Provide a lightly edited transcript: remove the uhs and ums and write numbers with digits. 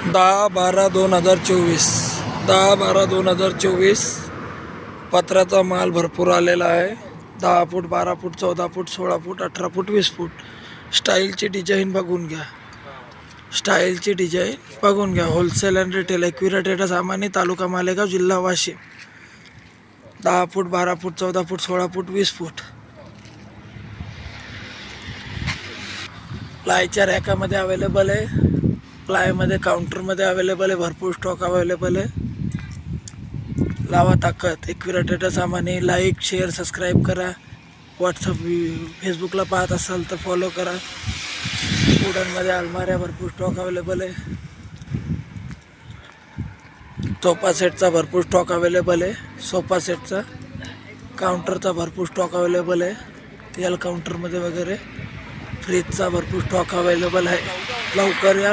10/12/2024 10/12/2024 पत्र्याचा माल भरपूर आलेला आहे. 10 फूट 12 फूट 14 फूट 16 फूट 18 फूट 20 फूट. स्टाईलची डिझाईन बघून घ्या. स्टाईलची डिझाईन बघून घ्या. Wholesale and retail accurate rate सामान्य तालुका मालेगाव जिल्हा वाशिम. 10 फूट 12 फूट 14 फूट 16 फूट 20 फूट. प्लायच्या रॅकामध्ये अवेलेबल आहे. प्लायमध्ये काउंटरमध्ये अवेलेबल आहे. भरपूर स्टॉक अवेलेबल आहे. लावा ताकद. ॲक्युरेट रेट सामान्य. लाईक शेअर सबस्क्राईब करा. व्हॉट्सअप फेसबुकला पाहत असाल तर फॉलो करा. वुडनमध्ये अलमाऱ्या भरपूर स्टॉक अवेलेबल आहे. सोफा सेटचा भरपूर स्टॉक अवेलेबल आहे. सोफा सेटचा काउंटरचा भरपूर स्टॉक अवेलेबल आहे. एल काउंटरमध्ये वगैरे फ्रीजचा भरपूर स्टॉक अवेलेबल आहे. लवकर या.